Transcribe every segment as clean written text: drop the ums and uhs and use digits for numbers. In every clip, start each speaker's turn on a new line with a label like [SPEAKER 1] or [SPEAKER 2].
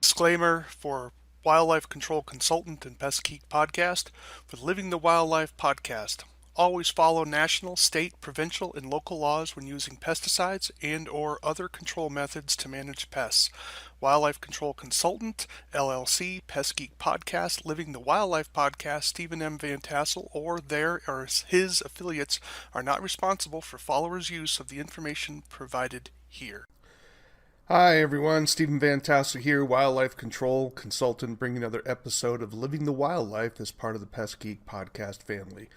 [SPEAKER 1] Disclaimer for wildlife control consultant and Pest Geek podcast for the Living the Wildlife podcast. Always follow national, state, provincial, and local laws when using pesticides and or other control methods to manage pests. Wildlife Control Consultant, LLC, Pest Geek Podcast, Living the Wildlife Podcast, Stephen M. Vantassel, or their or his affiliates are not responsible for followers' use of the information provided here.
[SPEAKER 2] Hi everyone, Stephen Vantassel here, Wildlife Control Consultant, bringing another episode of Living the Wildlife as part of the Pest Geek podcast family.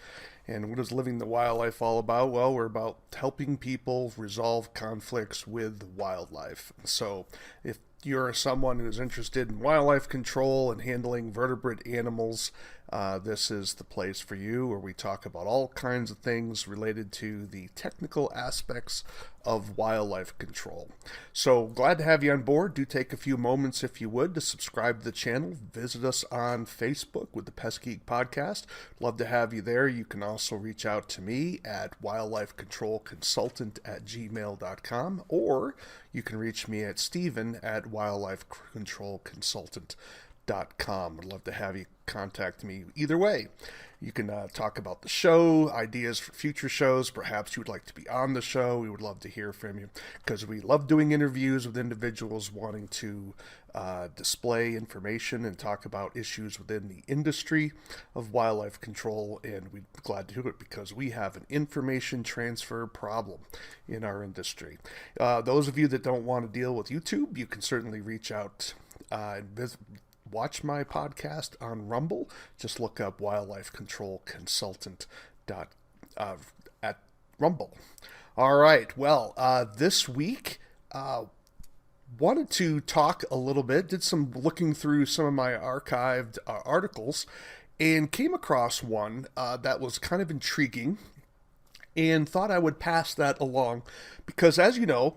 [SPEAKER 2] And what is Living the Wildlife all about? Well, we're about helping people resolve conflicts with wildlife. So if you're someone who's interested in wildlife control and handling vertebrate animals, this is the place for you, where we talk about all kinds of things related to the technical aspects of wildlife control. So glad to have you on board. Do take a few moments, if you would, to subscribe to the channel. Visit us on Facebook with the Pest Geek Podcast. Love to have you there. You can also reach out to me at wildlifecontrolconsultant@gmail.com, or you can reach me at Stephen at wildlifecontrolconsultant.com. I'd love to have you contact me either way. You can talk about the show, ideas for future shows. Perhaps you would like to be on the show. We would love to hear from you, because we love doing interviews with individuals wanting to display information and talk about issues within the industry of wildlife control. And we'd be glad to do it because we have an information transfer problem in our industry. Those of you that don't want to deal with YouTube, you can certainly reach out and watch my podcast on Rumble. Just look up Wildlife Control Consultant at Rumble. All right. Well, this week, wanted to talk a little bit, did some looking through some of my archived articles, and came across one that was kind of intriguing, and thought I would pass that along because, as you know,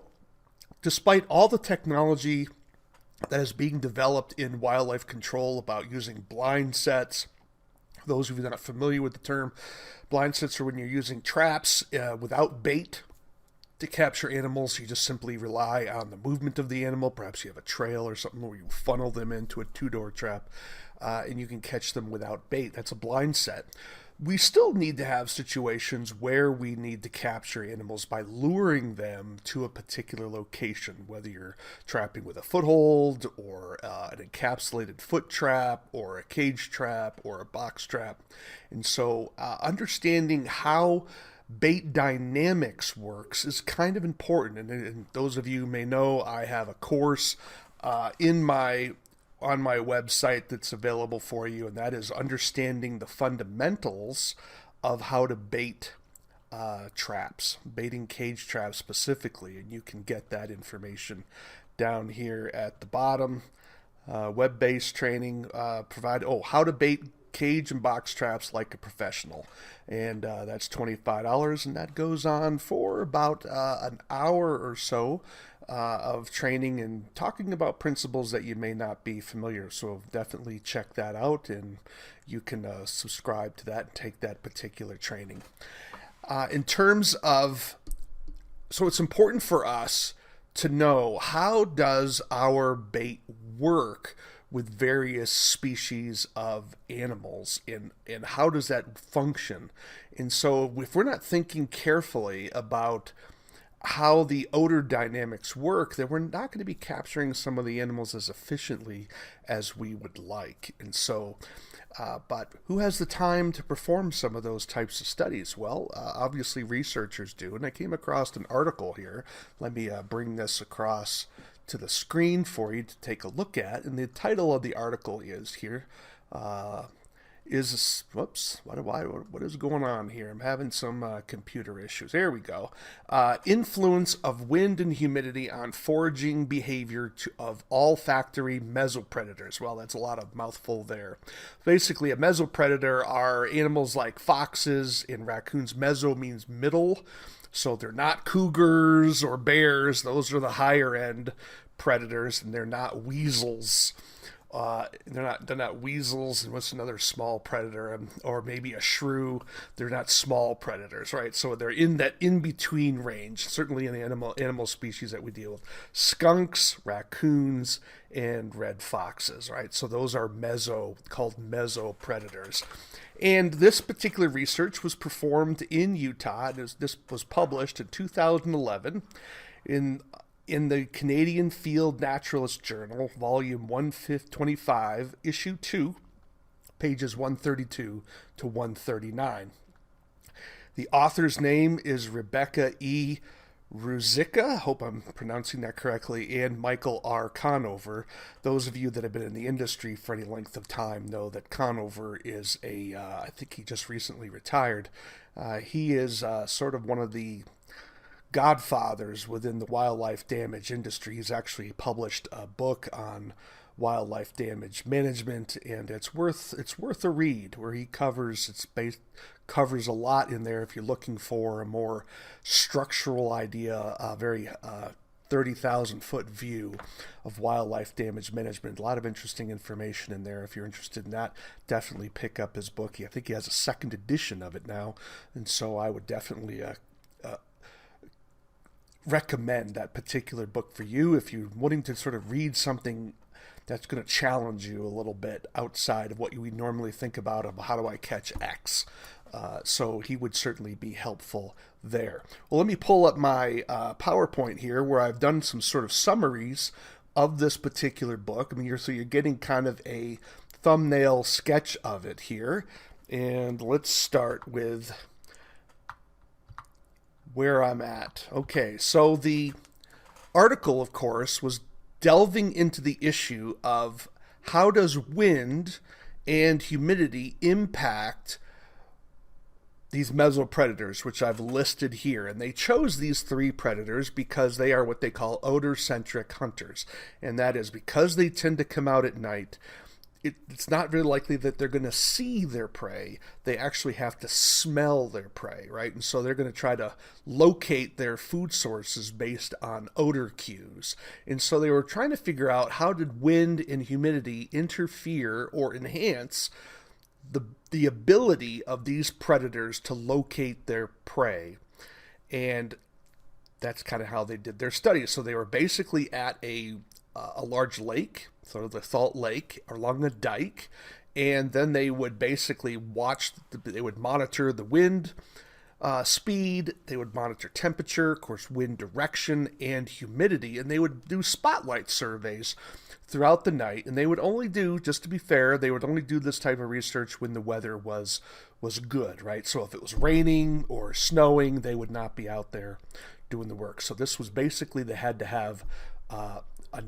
[SPEAKER 2] despite all the technology that is being developed in wildlife control about using blind sets. Those of you that are not familiar with the term, blind sets are when you're using traps without bait to capture animals. You just simply rely on the movement of the animal. Perhaps you have a trail or something where you funnel them into a two-door trap and you can catch them without bait. That's a blind set. We still need to have situations where we need to capture animals by luring them to a particular location, whether you're trapping with a foothold or an encapsulated foot trap or a cage trap or a box trap. And so understanding how bait dynamics works is kind of important. And those of you may know, I have a course on my website that's available for you, and that is understanding the fundamentals of how to bait traps, baiting cage traps specifically, and you can get that information down here at the bottom. Web-based training how to bait cage and box traps like a professional, and that's $25, and that goes on for about an hour or so of training and talking about principles that you may not be familiar. So definitely check that out, and you can subscribe to that and take that particular training. In terms of, so it's important for us to know, how does our bait work with various species of animals, and how does that function? And so if we're not thinking carefully about how the odor dynamics work, then we're not going to be capturing some of the animals as efficiently as we would like. And so, but who has the time to perform some of those types of studies? Well, obviously researchers do. And I came across an article here. Let me bring this across to the screen for you to take a look at. And the title of the article is here, what is going on here? I'm having some computer issues. There we go. Influence of wind and humidity on foraging behavior of olfactory mesopredators. Well, that's a lot of mouthful there. Basically, a mesopredator are animals like foxes and raccoons. Meso means middle, so they're not cougars or bears. Those are the higher end predators, and they're not weasels They're not weasels, and what's another small predator, or maybe a shrew. They're not small predators, right? So they're in that in between range. Certainly in the animal species that we deal with, skunks, raccoons, and red foxes, right? So those are called meso predators. And this particular research was performed in Utah. This was published in 2011 in the Canadian Field Naturalist Journal, volume 125, issue 2, pages 132 to 139. The author's name is Rebecca E. Ruzicka, hope I'm pronouncing that correctly, and Michael R. Conover. Those of you that have been in the industry for any length of time know that Conover is I think he just recently retired. He is sort of one of the godfathers within the wildlife damage industry. He's actually published a book on wildlife damage management, and it's worth a read. Where he covers a lot in there if you're looking for a more structural idea, a very 30,000 foot view of wildlife damage management. A lot of interesting information in there. If you're interested in that, definitely pick up his book. I think he has a second edition of it now, and so I would definitely recommend that particular book for you if you're wanting to sort of read something that's going to challenge you a little bit outside of what we normally think about of how do I catch X. So he would certainly be helpful there. Well, let me pull up my PowerPoint here where I've done some sort of summaries of this particular book. I mean, so you're getting kind of a thumbnail sketch of it here. And let's start with where I'm at. Okay, so the article, of course, was delving into the issue of how does wind and humidity impact these mesopredators, which I've listed here. And they chose these three predators because they are what they call odor-centric hunters. And that is because they tend to come out at night, it's not very likely that they're going to see their prey. They actually have to smell their prey, right? And so they're going to try to locate their food sources based on odor cues. And so they were trying to figure out how did wind and humidity interfere or enhance the ability of these predators to locate their prey. And that's kind of how they did their studies. So they were basically at a large lake, sort of the Salt Lake, along a dike, and then they would basically they would monitor the wind speed, they would monitor temperature, of course, wind direction, and humidity, and they would do spotlight surveys throughout the night. And they would only do, just to be fair, they would only do this type of research when the weather was good, right? So if it was raining or snowing, they would not be out there doing the work. So this was basically, they had to have a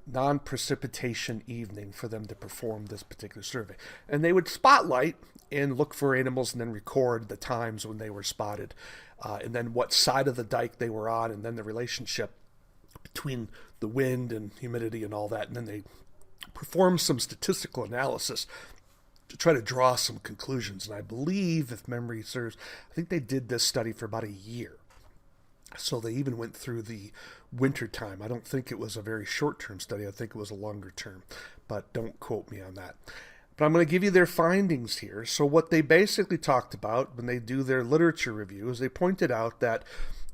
[SPEAKER 2] non-precipitation evening for them to perform this particular survey. And they would spotlight and look for animals and then record the times when they were spotted, and then what side of the dike they were on, and then the relationship between the wind and humidity and all that. And then they performed some statistical analysis to try to draw some conclusions. And I believe, if memory serves, I think they did this study for about a year. So they even went through the winter time. I don't think it was a very short-term study. I think it was a longer term, but don't quote me on that. But I'm going to give you their findings here. So what they basically talked about when they do their literature review is they pointed out that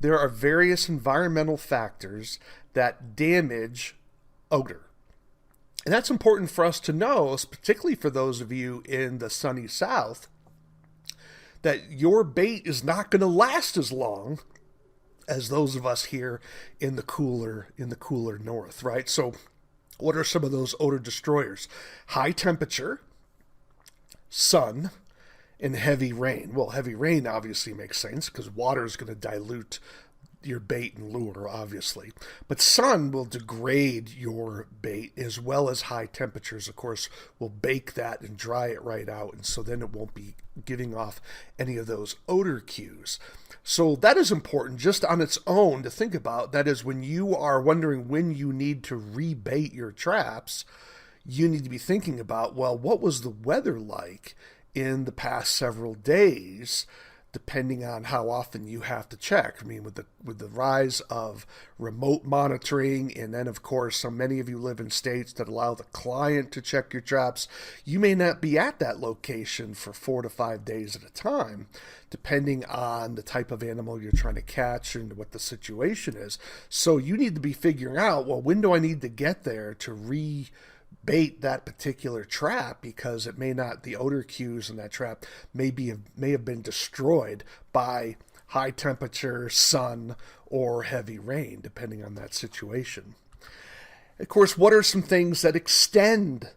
[SPEAKER 2] there are various environmental factors that damage odor. And that's important for us to know, particularly for those of you in the sunny south, that your bait is not going to last as long as those of us here in the cooler north, right? So what are some of those odor destroyers? High temperature, sun, and heavy rain. Well, heavy rain obviously makes sense because water is going to dilute your bait and lure, obviously. But sun will degrade your bait, as well as high temperatures, of course, will bake that and dry it right out. And so then it won't be giving off any of those odor cues. So that is important just on its own to think about. That is, when you are wondering when you need to rebait your traps, you need to be thinking about, well, what was the weather like in the past several days depending on how often you have to check. I mean, with the rise of remote monitoring, and then of course, so many of you live in states that allow the client to check your traps, you may not be at that location for 4 to 5 days at a time, depending on the type of animal you're trying to catch and what the situation is. So you need to be figuring out, well, when do I need to get there to bait that particular trap, because it may not, the odor cues in that trap may have been destroyed by high temperature, sun, or heavy rain, depending on that situation. Of course, what are some things that extend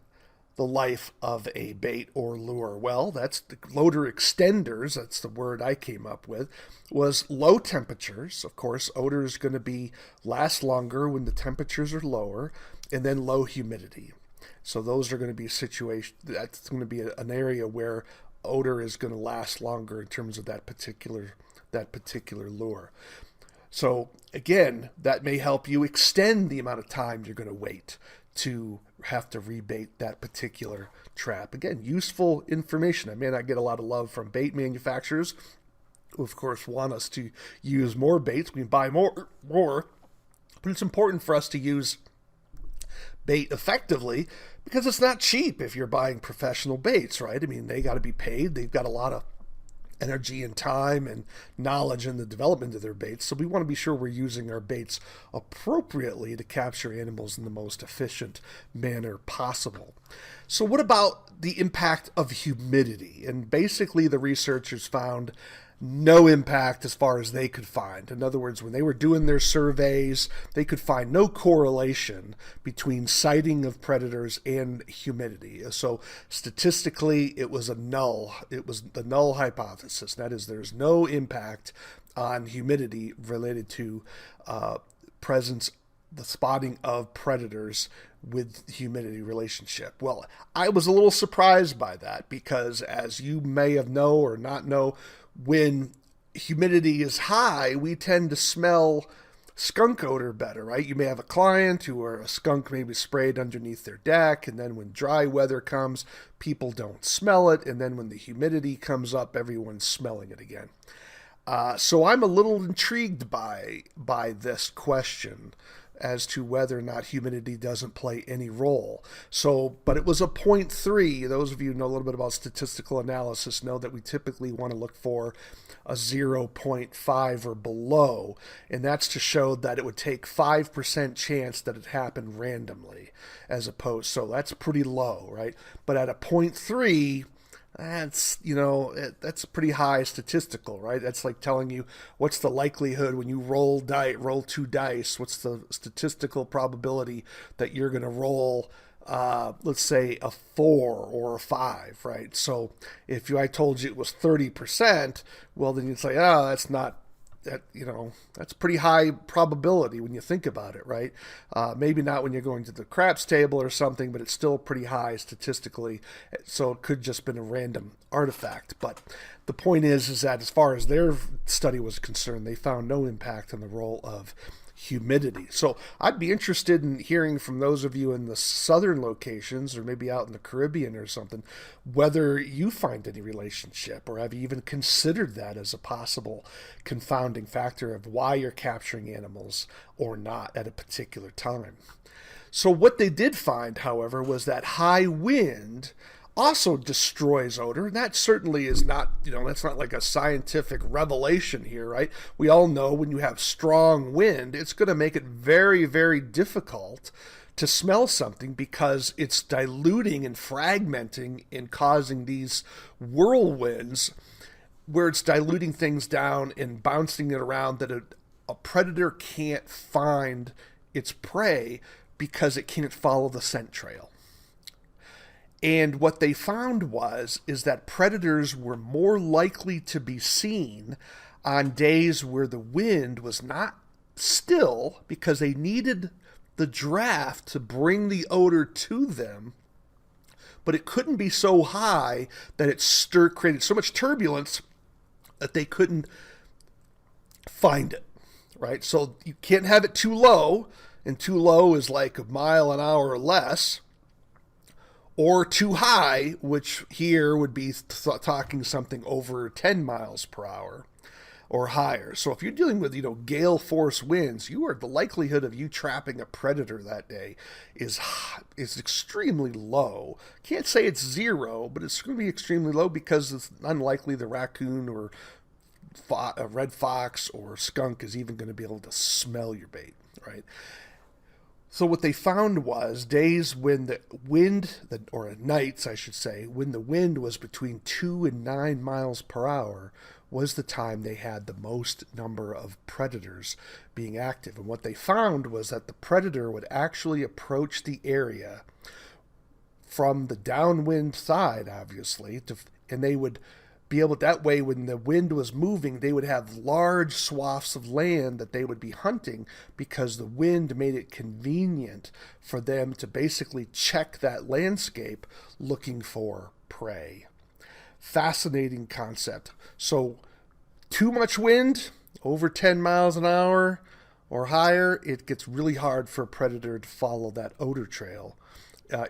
[SPEAKER 2] the life of a bait or lure? Well, that's the odor extenders. That's the word I came up with. Was low temperatures. Of course, odor is going to last longer when the temperatures are lower, and then low humidity. So those are going to be situations, that's going to be an area where odor is going to last longer in terms of that particular lure. So again, that may help you extend the amount of time you're going to wait to have to rebait that particular trap. Again, useful information. I may not get a lot of love from bait manufacturers, who of course want us to use more baits. We can buy more, but it's important for us to use bait effectively, because it's not cheap if you're buying professional baits, right? I mean, they got to be paid. They've got a lot of energy and time and knowledge in the development of their baits. So we want to be sure we're using our baits appropriately to capture animals in the most efficient manner possible. So what about the impact of humidity? And basically the researchers found no impact as far as they could find. In other words, when they were doing their surveys, they could find no correlation between sighting of predators and humidity. So statistically, it was the null hypothesis. That is, there's no impact on humidity related to the spotting of predators with humidity relationship. Well, I was a little surprised by that, because as you may have know or not know, when humidity is high, we tend to smell skunk odor better, right? You may have a client who a skunk maybe sprayed underneath their deck, and then when dry weather comes, people don't smell it, and then when the humidity comes up, everyone's smelling it again. So I'm a little intrigued by this question as to whether or not humidity doesn't play any role. So, but it was a 0.3. Those of you who know a little bit about statistical analysis know that we typically want to look for a 0.5 or below, and that's to show that it would take 5% chance that it happened randomly, as opposed, so that's pretty low, right? But at a 0.3, that's pretty high statistical, right? That's like telling you what's the likelihood when you roll 2 dice, what's the statistical probability that you're going to roll, let's say a 4 or a 5, right? So if I told you it was 30%, well, then you'd say, that's not, that's pretty high probability when you think about it, right? Maybe not when you're going to the craps table or something, but it's still pretty high statistically. So it could just been a random artifact. But the point is that as far as their study was concerned, they found no impact on the role of humidity. So I'd be interested in hearing from those of you in the southern locations, or maybe out in the Caribbean or something, whether you find any relationship, or have you even considered that as a possible confounding factor of why you're capturing animals or not at a particular time. So what they did find, however, was that high wind also destroys odor. That certainly is not, that's not like a scientific revelation here, right? We all know when you have strong wind, it's going to make it very, very difficult to smell something, because it's diluting and fragmenting and causing these whirlwinds where it's diluting things down and bouncing it around, that a predator can't find its prey because it can't follow the scent trail. And what they found is that predators were more likely to be seen on days where the wind was not still, because they needed the draft to bring the odor to them, but it couldn't be so high that it created so much turbulence that they couldn't find it, right? So you can't have it too low, and too low is like a mile an hour or less, or too high, which here would be talking something over 10 miles per hour or higher. So if you're dealing with, gale force winds, the likelihood of you trapping a predator that day is extremely low. Can't say it's zero, but it's going to be extremely low because it's unlikely the raccoon or a red fox or skunk is even going to be able to smell your bait, right? So what they found was days when the wind, or nights I should say, when the wind was between 2 and 9 miles per hour was the time they had the most number of predators being active. And what they found was that the predator would actually approach the area from the downwind side, obviously, and they would be able, that way when the wind was moving, they would have large swaths of land that they would be hunting because the wind made it convenient for them to basically check that landscape looking for prey. Fascinating concept. So too much wind, over 10 miles an hour or higher, it gets really hard for a predator to follow that odor trail.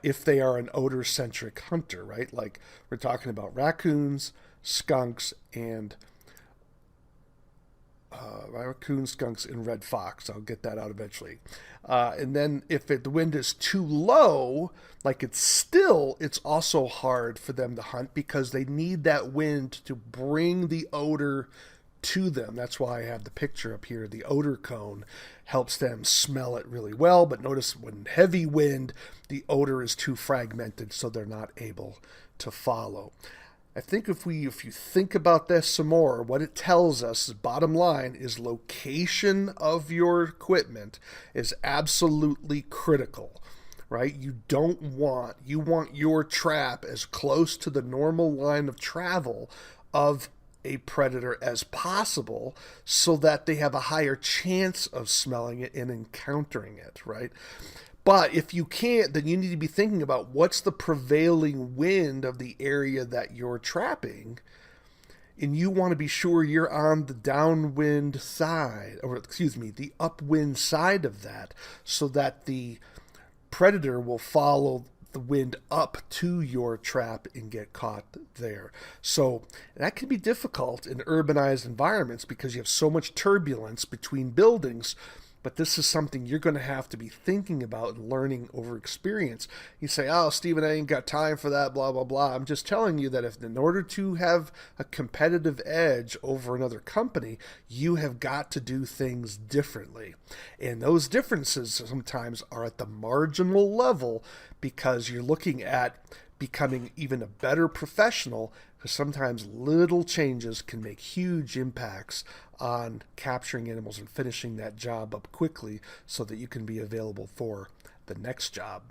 [SPEAKER 2] If they are an odor-centric hunter, right? Like we're talking about raccoons, skunks, and skunks, and red fox. I'll get that out eventually. And then if the wind is too low, like it's also hard for them to hunt because they need that wind to bring the odor to them. That's why I have the picture up here. The odor cone helps them smell it really well, but notice when heavy wind, the odor is too fragmented, so they're not able to follow. I think if you think about this some more, what it tells us, bottom line, is location of your equipment is absolutely critical, right? You want your trap as close to the normal line of travel of a predator as possible so that they have a higher chance of smelling it and encountering it, right? But if you can't, then you need to be thinking about what's the prevailing wind of the area that you're trapping. And you want to be sure you're on the downwind side, the upwind side of that, so that the predator will follow the wind up to your trap and get caught there. So that can be difficult in urbanized environments because you have so much turbulence between buildings. But this is something you're going to have to be thinking about and learning over experience. You say, oh, Stephen, I ain't got time for that, blah, blah, blah. I'm just telling you that if in order to have a competitive edge over another company, you have got to do things differently. And those differences sometimes are at the marginal level because you're looking at becoming even a better professional, because sometimes little changes can make huge impacts on capturing animals and finishing that job up quickly so that you can be available for the next job.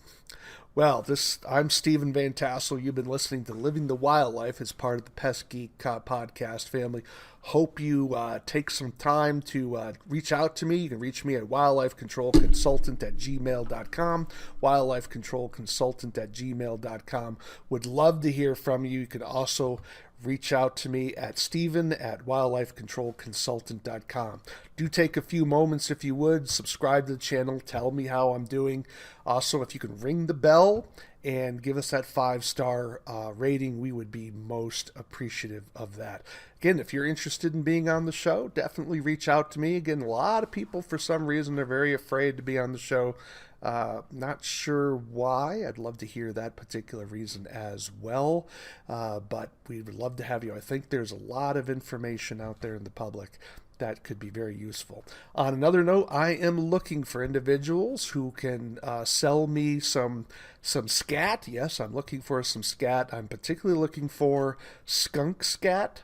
[SPEAKER 2] Well, I'm Stephen Vantassel. You've been listening to Living the Wildlife as part of the Pest Geek podcast family. Hope you take some time to reach out to me. You can reach me at wildlifecontrolconsultant@gmail.com, wildlifecontrolconsultant@gmail.com. Would love to hear from you. You can also reach out to me at Stephen@wildlifecontrolconsultant.com. Do take a few moments, if you would, subscribe to the channel, tell me how I'm doing. Also, if you can ring the bell and give us that 5-star rating, we would be most appreciative of that. Again, if you're interested in being on the show, definitely reach out to me. Again, a lot of people, for some reason, are very afraid to be on the show. Not sure why. I'd love to hear that particular reason as well. But we would love to have you. I think there's a lot of information out there in the public that could be very useful. On another note, I am looking for individuals who can sell me some scat. Yes, I'm looking for some scat. I'm particularly looking for skunk scat,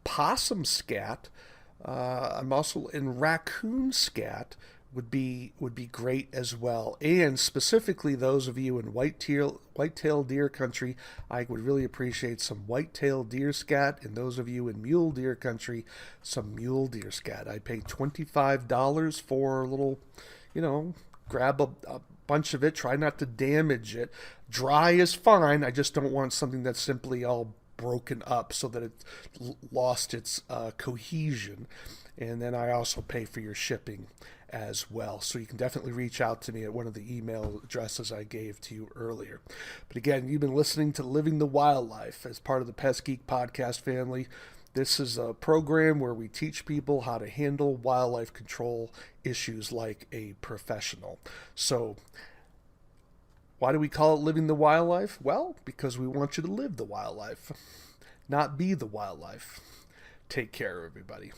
[SPEAKER 2] possum scat. I'm also in raccoon scat. Would be great as well. And specifically those of you in whitetail deer country, I would really appreciate some whitetail deer scat, and those of you in mule deer country, some mule deer scat. I pay $25 for a little, grab a bunch of it, try not to damage it. Dry is fine. I just don't want something that's simply all broken up so that it lost its cohesion. And then I also pay for your shipping as well. So you can definitely reach out to me at one of the email addresses I gave to you earlier. But again, you've been listening to Living the Wildlife as part of the Pest Geek podcast family. This is a program where we teach people how to handle wildlife control issues like a professional. So, why do we call it Living the Wildlife? Well, because we want you to live the wildlife, not be the wildlife. Take care, everybody.